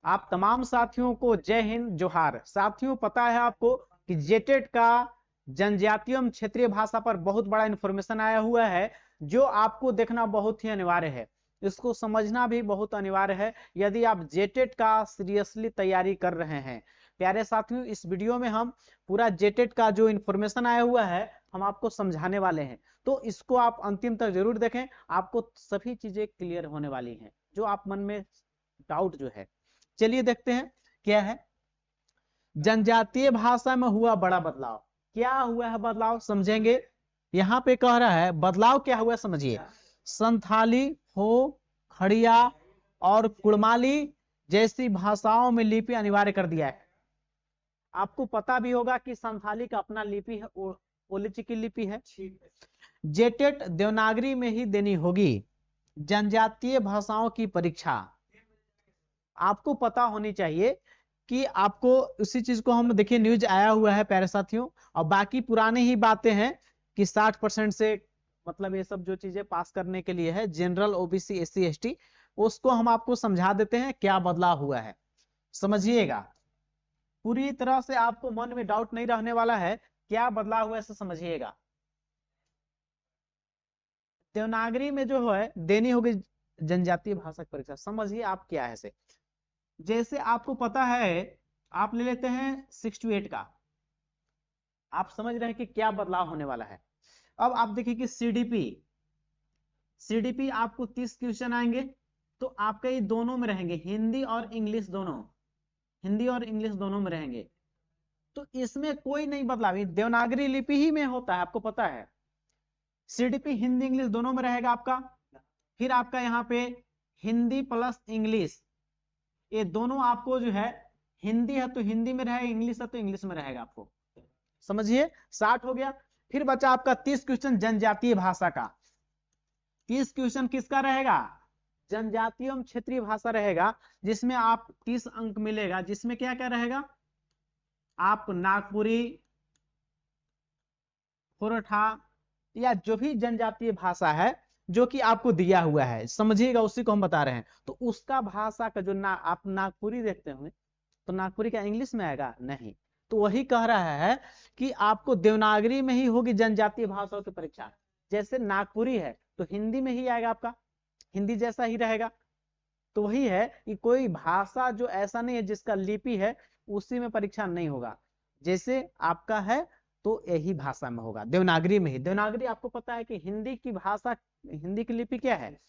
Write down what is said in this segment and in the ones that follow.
आप तमाम साथियों को जय हिंद जोहार। साथियों, पता है आपको कि जेटेट का जनजातीय एवं क्षेत्रीय भाषा पर बहुत बड़ा इंफॉर्मेशन आया हुआ है, जो आपको देखना बहुत ही अनिवार्य है। इसको समझना भी बहुत अनिवार्य है यदि आप जेटेट का सीरियसली तैयारी कर रहे हैं। प्यारे साथियों, इस वीडियो में हम पूरा जेटेट का जो इंफॉर्मेशन आया हुआ है हम आपको समझाने वाले हैं, तो इसको आप अंतिम तक जरूर देखें। आपको सभी चीजें क्लियर होने वाली हैं, जो आप मन में डाउट जो है। चलिए देखते हैं क्या है। जनजातीय भाषा में हुआ बड़ा बदलाव। क्या हुआ है बदलाव, समझेंगे। यहां पे कह रहा है बदलाव क्या हुआ, समझिए। संथाली, हो, खड़िया और कुड़माली जैसी भाषाओं में लिपि अनिवार्य कर दिया है। आपको पता भी होगा कि संथाली का अपना लिपि है, ओलिची की लिपि है। जेटेट देवनागरी में ही देनी होगी। जनजातीय भाषाओं की परीक्षा आपको पता होनी चाहिए कि आपको उसी चीज को हम देखिए, न्यूज आया हुआ है प्यारे साथियों, और बाकी पुराने ही बातें हैं कि 60% से मतलब ये सब जो चीजें पास करने के लिए है, जनरल, ओबीसी, एससी, एसटी, उसको हम आपको समझा देते हैं क्या बदलाव हुआ है, समझिएगा। पूरी तरह से आपको मन में डाउट नहीं रहने वाला है, क्या बदलाव हुआ है समझिएगा। देवनागरी में जो है देनी होगी जनजातीय भाषा की परीक्षा, समझिए आप क्या है से। जैसे आपको पता है, आप ले लेते हैं 6 to 8 का, आप समझ रहे हैं कि क्या बदलाव होने वाला है। अब आप देखिए कि सीडीपी आपको 30 क्वेश्चन आएंगे, तो आपके ये दोनों में रहेंगे, हिंदी और इंग्लिश दोनों, हिंदी और इंग्लिश दोनों में रहेंगे। तो इसमें कोई नहीं बदलाव, देवनागरी लिपि ही में होता है, आपको पता है। सीडीपी हिंदी इंग्लिश दोनों में रहेगा आपका। फिर आपका यहाँ पे हिंदी प्लस इंग्लिश, ये दोनों आपको जो है, हिंदी है तो हिंदी में रहेगा, इंग्लिश है तो इंग्लिश में रहेगा, आपको समझिए। 60 हो गया। फिर बचा आपका 30 क्वेश्चन जनजातीय भाषा का। 30 क्वेश्चन किसका रहेगा, जनजातीय एवं क्षेत्रीय भाषा रहेगा, जिसमें आप 30 अंक मिलेगा, जिसमें क्या क्या रहेगा, आप नागपुरी, खोरठा या जो भी जनजातीय भाषा है जो कि आपको दिया हुआ है, समझिएगा, उसी को हम बता रहे हैं। तो उसका भाषा का जो आप नागपुरी देखते होंगे, तो नागपुरी का इंग्लिश में आएगा नहीं, तो वही कह रहा है कि आपको देवनागरी में ही होगी जनजातीय भाषाओं की परीक्षा। जैसे नागपुरी है तो हिंदी में ही आएगा, आपका हिंदी जैसा ही रहेगा। तो वही है कि कोई भाषा जो ऐसा नहीं है जिसका लिपि है उसी में परीक्षा नहीं होगा, जैसे आपका है तो यही भाषा में होगा, देवनागरी में ही। देवनागरी आपको पता है कि हिंदी की भाषा, हिंदी की लिपि क्या है,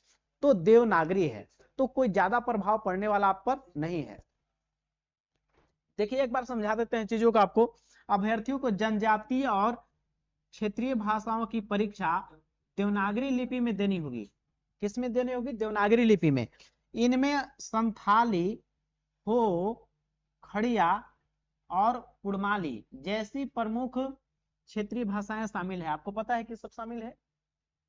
तो देवनागरी है, तो कोई ज्यादा प्रभाव पड़ने वाला आप पर नहीं है। देखिए एक बार समझा देते हैं चीजों को आपको। अभ्यर्थियों को जनजातीय और क्षेत्रीय भाषाओं की परीक्षा देवनागरी लिपि में देनी होगी। किसमें देनी होगी, देवनागरी लिपि में। इनमें संथाली, हो, खड़िया और कुड़माली जैसी प्रमुख क्षेत्रीय भाषाएं शामिल है। आपको पता है कि सब शामिल है।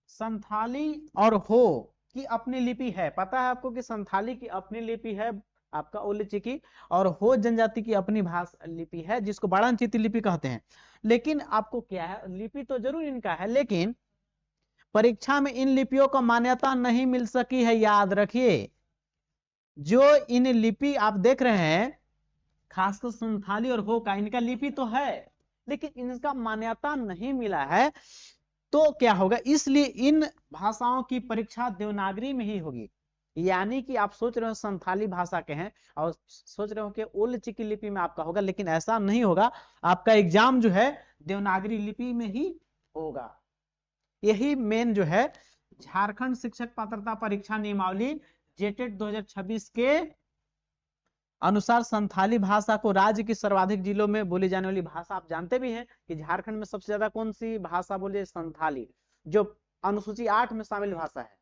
संथाली और हो की अपनी लिपि है, पता है आपको कि संथाली की अपनी लिपि है, आपका ओलिची की, और हो जनजाति की अपनी भाषा लिपि है, जिसको बाणांचीती लिपि कहते हैं। लेकिन आपको क्या है, लिपि तो जरूर इनका है, लेकिन परीक्षा में इन लिपियों को मान्यता नहीं मिल सकी है, याद रखिए। जो इन लिपि आप देख रहे हैं, खासकर संथाली और हो का, इनका लिपि तो है लेकिन इनका मान्यता नहीं मिला है, तो क्या होगा, इसलिए इन भाषाओं की परीक्षा देवनागरी में ही होगी। यानी कि आप सोच रहे हो संथाली भाषा के हैं और सोच रहे हो कि ओल्ड की लिपि में आपका होगा, लेकिन ऐसा नहीं होगा। आपका एग्जाम जो है देवनागरी लिपि में ही होगा। यही मेन जो है झारखंड शिक्षक पात्रता परीक्षा नियमावली जेटेट 2026 के अनुसार संथाली भाषा को राज्य की सर्वाधिक जिलों में बोली जाने वाली भाषा, आप जानते भी हैं कि झारखंड में सबसे ज्यादा कौन सी भाषा बोली, संथाली, जो अनुसूची 8 में शामिल भाषा है।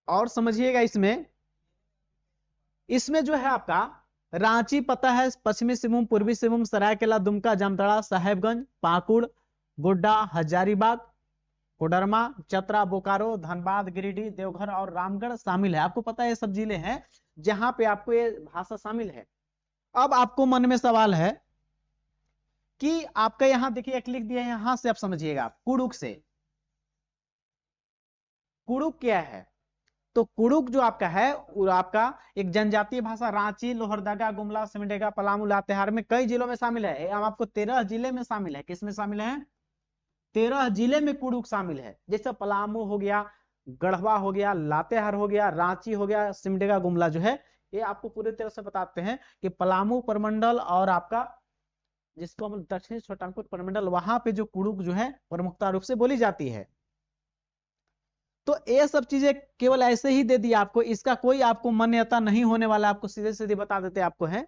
और समझिएगा, इसमें इसमें जो है आपका रांची पता है, पश्चिमी सिंहभूम, पूर्वी सिंहभूम, सरायकेला, दुमका, जामताड़ा, साहेबगंज, पाकुड़, गोड्डा, हजारीबाग, कोडरमा, चतरा, बोकारो, धनबाद, गिरिडीह, देवघर और रामगढ़ शामिल है। आपको पता है ये सब जिले हैं जहां पे आपको ये भाषा शामिल है। अब आपको मन में सवाल है कि आपका यहां देखिए एक लिख दिया है, यहां से आप समझिएगा, कुड़ुक से। कुड़ुक क्या है, तो कुड़ुक जो आपका है वो आपका एक जनजातीय भाषा रांची, लोहरदगा, गुमला, सिमडेगा, पलामू, लातेहार में कई जिलों में शामिल है। हम आपको 13 जिले में शामिल है। किस में शामिल है? 13 जिले में कुड़ुक शामिल है। जैसे पलामू हो गया, गढ़वा हो गया, लातेहार हो गया, रांची हो गया, सिमडेगा, गुमला जो है ये आपको पूरी तरह से बताते हैं कि पलामू प्रमंडल और आपका जिसको हम दक्षिणी छोटानागपुर प्रमंडल, वहां पे जो कुड़ुक जो है प्रमुखता रूप से बोली जाती है। तो ये सब चीजें केवल ऐसे ही दे दिया आपको, इसका कोई आपको मान्यता नहीं होने वाला। आपको सीधे सीधे बता देते आपको है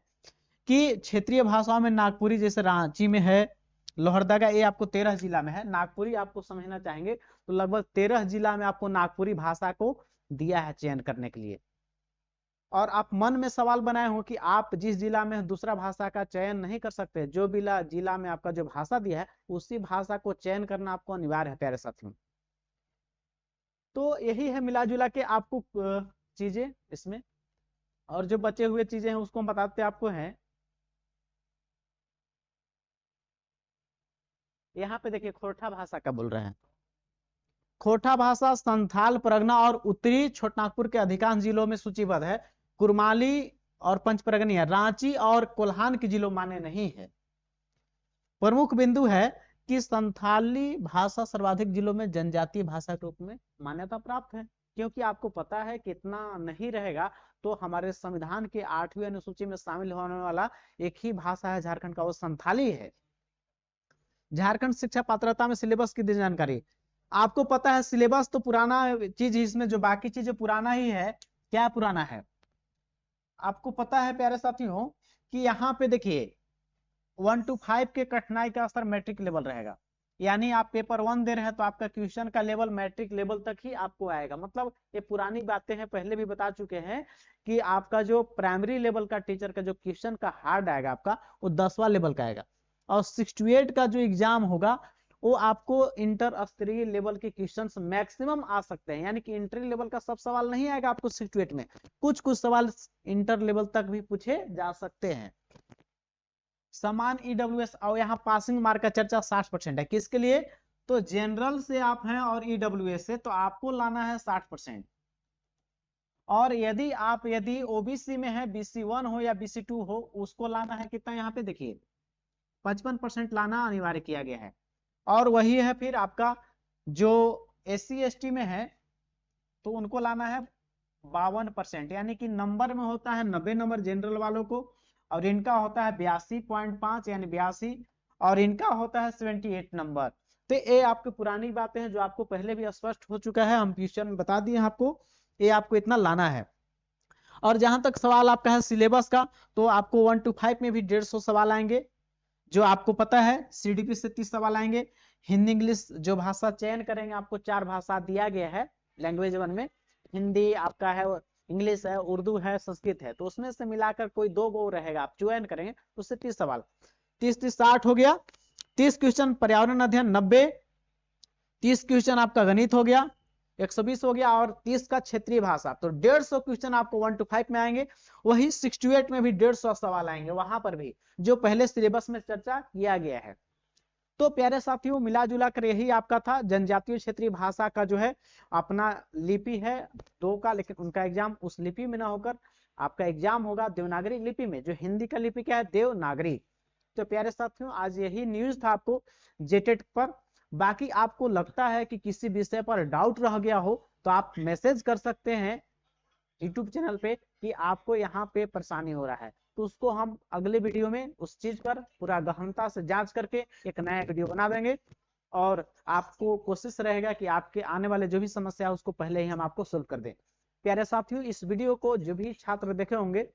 कि क्षेत्रीय भाषाओं में नागपुरी जैसे रांची में है, लोहरदगा ये आपको 13 जिला में है। नागपुरी आपको समझना चाहेंगे तो लगभग 13 जिला में आपको नागपुरी भाषा को दिया है चयन करने के लिए। और आप मन में सवाल बनाए हो कि आप जिस जिला में दूसरा भाषा का चयन नहीं कर सकते, जो जिला में आपका जो भाषा दिया है उसी भाषा को चयन करना आपको अनिवार्य है प्यारे साथियों। तो यही है मिला जुला के आपको चीजें इसमें, और जो बचे हुए चीजें हैं उसको हम बताते आपको हैं। यहाँ पे देखिए खोरठा भाषा का बोल रहे हैं। खोरठा भाषा संथाल परगना और उत्तरी छोटानागपुर के अधिकांश जिलों में सूचीबद्ध है। कुरमाली और पंचपरगनी है, रांची और कोल्हान के जिलों माने नहीं है। प्रमुख बिंदु है कि संथाली भाषा सर्वाधिक जिलों में जनजातीय भाषा के रूप में मान्यता प्राप्त है। क्योंकि आपको पता है कि इतना नहीं रहेगा तो हमारे संविधान के 8वीं अनुसूची में शामिल होने वाला एक ही भाषा है झारखंड का, वो संथाली है। झारखंड शिक्षा पात्रता में सिलेबस की जानकारी आपको पता है। सिलेबस तो पुराना चीज, इसमें जो बाकी चीजें पुराना ही है। क्या पुराना है आपको पता है प्यारे साथियों कि यहाँ पे देखिए 1 to 5 के कठिनाई का स्तर मैट्रिक लेवल रहेगा। यानी आप पेपर 1 दे रहे हैं तो आपका क्वेश्चन का लेवल मैट्रिक लेवल तक ही आपको आएगा। मतलब ये पुरानी बातें हैं, पहले भी बता चुके हैं कि आपका जो प्राइमरी लेवल का टीचर का जो क्वेश्चन का हार्ड आएगा आपका वो 10वां लेवल का आएगा। और 68 का जो एग्जाम होगा वो आपको इंटर स्तरीय लेवल के क्वेश्चंस मैक्सिमम आ सकते हैं। यानी कि इंटर लेवल का सब सवाल नहीं आएगा आपको 68 में, कुछ कुछ सवाल इंटर लेवल तक भी पूछे जा सकते हैं। समान ईडब्ल्यूएस और यहाँ पासिंग मार्क का चर्चा 60% है। किसके लिए? तो जनरल से आप हैं और ईडब्ल्यूएस से, तो आपको लाना है 60%। और यदि ओबीसी में है, BC1 हो या BC2 हो, उसको लाना है कितना? यहाँ पे देखिए 55% लाना अनिवार्य किया गया है। और वही है फिर आपका जो SC ST में है तो उनको लाना है 52%। यानी कि नंबर में होता है 90 नंबर जनरल वालों को, और इनका होता है 82.5 यानी 82, और इनका होता है 78 नंबर। तो ये आपकी पुरानी बातें हैं जो आपको पहले भी स्पष्ट हो चुका है, हम क्वेश्चन में बता दिए आपको। ये आपको इतना लाना है। और जहां तक सवाल आपका है सिलेबस का, तो आपको 1 to 5 में भी 150 सवाल आएंगे जो आपको पता है। CDP से 30 सवाल आएंगे। हिंदी इंग्लिश जो भाषा चयन करेंगे, आपको 4 भाषा दिया गया है लैंग्वेज 1 में। हिंदी आपका है, इंग्लिश है, उर्दू है, संस्कृत है। तो उसमें से मिलाकर कोई 2 गो रहेगा, आप चयन करेंगे तो उससे 30 सवाल, 30 60 हो गया। 30 क्वेश्चन पर्यावरण अध्ययन 90, 30 क्वेश्चन आपका गणित हो गया 120 हो गया, और 30 का क्षेत्रीय भाषा। तो 150 क्वेश्चन आपको 1 to 5 में आएंगे। वही 68 में भी 150 सवाल आएंगे, वहां पर भी जो पहले सिलेबस में चर्चा किया गया है। तो प्यारे साथियों मिला जुला कर यही आपका था जनजातीय क्षेत्रीय भाषा का जो है अपना लिपि है 2 का, लेकिन उनका एग्जाम उस लिपि में ना होकर आपका एग्जाम होगा देवनागरी लिपि में। जो हिंदी का लिपि क्या है? देवनागरी। तो प्यारे साथियों आज यही न्यूज था आपको जेटेट पर। बाकी आपको लगता है कि किसी विषय पर डाउट रह गया हो तो आप मैसेज कर सकते हैं यूट्यूब चैनल पे कि आपको यहाँ पे परेशानी हो रहा है, तो उसको हम अगले वीडियो में उस चीज पर पूरा गहनता से जांच करके एक नया वीडियो बना देंगे। और आपको कोशिश रहेगा कि आपके आने वाले जो भी समस्या है उसको पहले ही हम आपको सोल्व कर दें। प्यारे साथियों इस वीडियो को जो भी छात्र देखे होंगे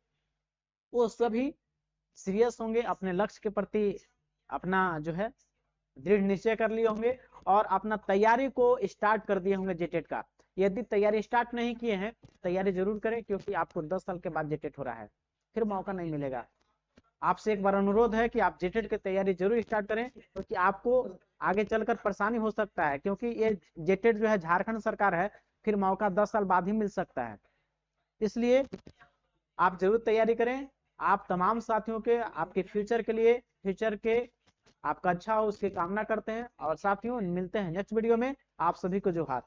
वो सभी सीरियस होंगे, अपने लक्ष्य के प्रति अपना जो है दृढ़ निश्चय कर लिए होंगे और अपना तैयारी को स्टार्ट कर दिए होंगे जेटेट का। यदि तैयारी स्टार्ट नहीं किए हैं तैयारी जरूर करें, क्योंकि आपको 10 साल के बाद जेटेट हो रहा है, फिर मौका नहीं मिलेगा। आपसे एक बार अनुरोध है कि आप जेटेट की तैयारी जरूर स्टार्ट करें, क्योंकि आपको आगे चलकर परेशानी हो सकता है, क्योंकि ये जेटेट जो है झारखंड सरकार है, फिर मौका 10 साल बाद ही मिल सकता है। इसलिए आप जरूर तैयारी करें। आप तमाम साथियों के आपके फ्यूचर के लिए, फ्यूचर के आपका अच्छा हो उसकी कामना करते हैं। और साथियों मिलते हैं नेक्स्ट वीडियो में। आप सभी को जोहार।